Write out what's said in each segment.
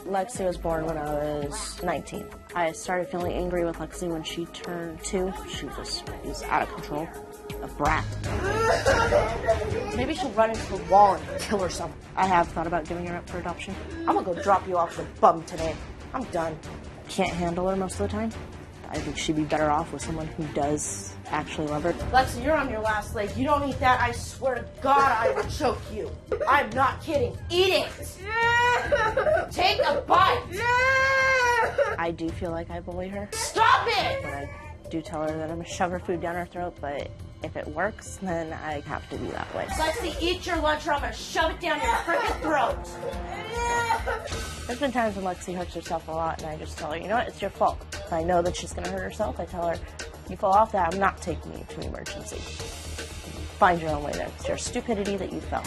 Lexi was born when I was 19. I started feeling angry with Lexi when she turned 2. She was out of control. A brat. Maybe she'll run into a wall and kill herself. I have thought about giving her up for adoption. I'm gonna go drop you off with bum today. I'm done. Can't handle her most of the time. I think she'd be better off with someone who does actually love her. Lexi, you're on your last leg. You don't eat that, I swear to God I will choke you. I'm not kidding. Eat it! Take a bite! I do feel like I bully her. Stop it! But I do tell her that I'm gonna shove her food down her throat, but if it works, then I have to be that way. Lexi, eat your lunch or I'm gonna shove it down your frickin' throat. There's been times when Lexi hurts herself a lot, and I just tell her, you know what, it's your fault. If I know that she's gonna hurt herself, I tell her, you fall off that, I'm not taking you to emergency. Find your own way there. It's your stupidity that you fell.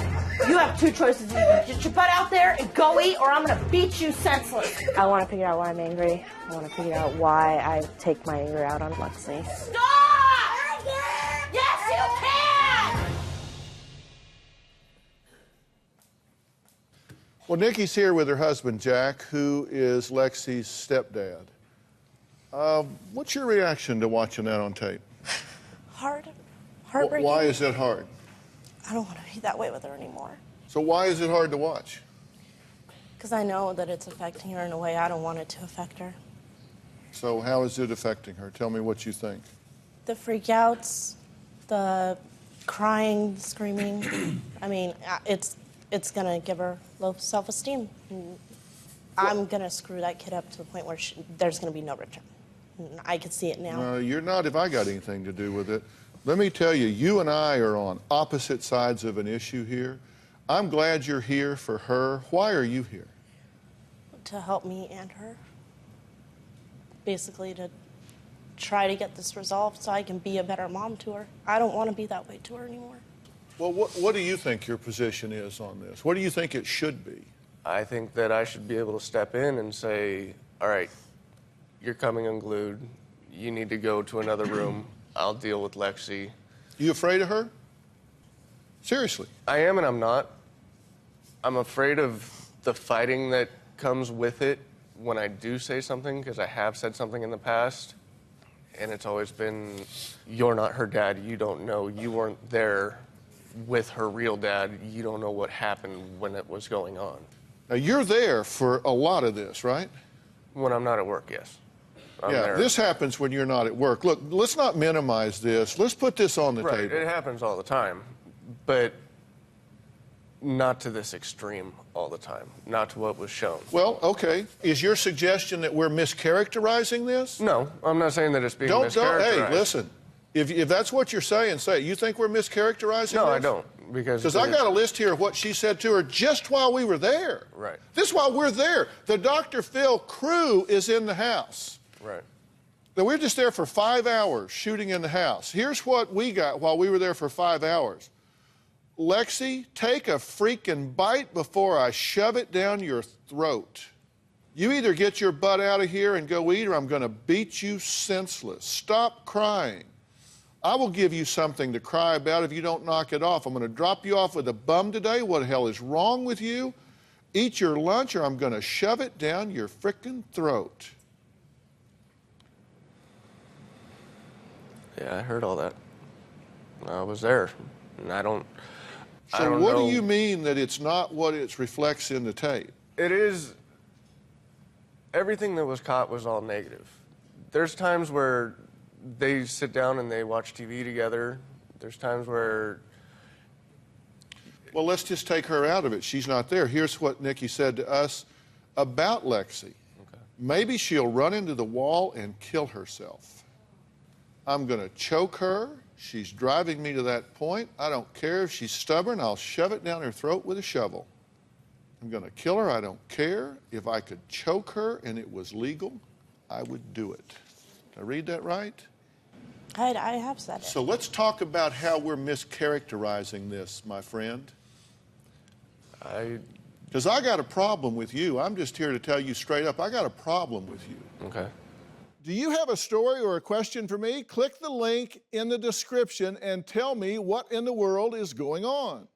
You have 2 choices. Either get your butt out there and go eat, or I'm gonna beat you senseless. I wanna figure out why I'm angry. I wanna figure out why I take my anger out on Lexi. Stop! Yes, you can! Well, Nikki's here with her husband, Jack, who is Lexi's stepdad. What's your reaction to watching that on tape? Hard. Heartbreaking. Why is that hard? I don't want to be that way with her anymore. So why is it hard to watch? Because I know that it's affecting her in a way I don't want it to affect her. So how is it affecting her? Tell me what you think. The freakouts, the crying, screaming. I mean, it's going to give her low self-esteem. I'm going to screw that kid up to the point where there's going to be no return. I can see it now. No, you're not if I got anything to do with it. Let me tell you, you and I are on opposite sides of an issue here. I'm glad you're here for her. Why are you here? To help me and her. Basically to try to get this resolved so I can be a better mom to her. I don't want to be that way to her anymore. Well, what do you think your position is on this? What do you think it should be? I think that I should be able to step in and say, all right, you're coming unglued. You need to go to another room. I'll deal with Lexi. You afraid of her? Seriously? I am and I'm not. I'm afraid of the fighting that comes with it when I do say something, because I have said something in the past, and it's always been, you're not her dad, you don't know, you weren't there with her real dad, you don't know what happened when it was going on. Now, you're there for a lot of this, right? When I'm not at work, yes. I'm there. This happens when you're not at work. Look, let's not minimize this. Let's put this on the table. It happens all the time, but not to this extreme all the time, not to what was shown. Well, okay. Is your suggestion that we're mischaracterizing this? No, I'm not saying that it's being mischaracterized. Hey, listen. If that's what you're saying, say it. You think we're mischaracterizing this? No, I don't. Because I got a list here of what she said to her just while we were there. Right. This is while we're there. The Dr. Phil crew is in the house. Right. Now, we're just there for 5 hours shooting in the house. Here's what we got while we were there for 5 hours. Lexi, take a freaking bite before I shove it down your throat. You either get your butt out of here and go eat, or I'm going to beat you senseless. Stop crying. I will give you something to cry about if you don't knock it off. I'm going to drop you off with a bum today. What the hell is wrong with you? Eat your lunch, or I'm going to shove it down your frickin' throat. Yeah, I heard all that. I was there, and I don't So what know. do you mean that it's not what it reflects in the tape? It is. Everything that was caught was all negative. There's times where they sit down and they watch TV together. There's times where... Well, let's just take her out of it. She's not there. Here's what Nikki said to us about Lexi. Okay. Maybe she'll run into the wall and kill herself. I'm going to choke her. She's driving me to that point. I don't care if she's stubborn. I'll shove it down her throat with a shovel. I'm going to kill her. I don't care. If I could choke her and it was legal, I would do it. Did I read that right? I have said it. So let's talk about how we're mischaracterizing this, my friend. Because I got a problem with you. I'm just here to tell you straight up, I got a problem with you. Okay. Do you have a story or a question for me? Click the link in the description and tell me what in the world is going on.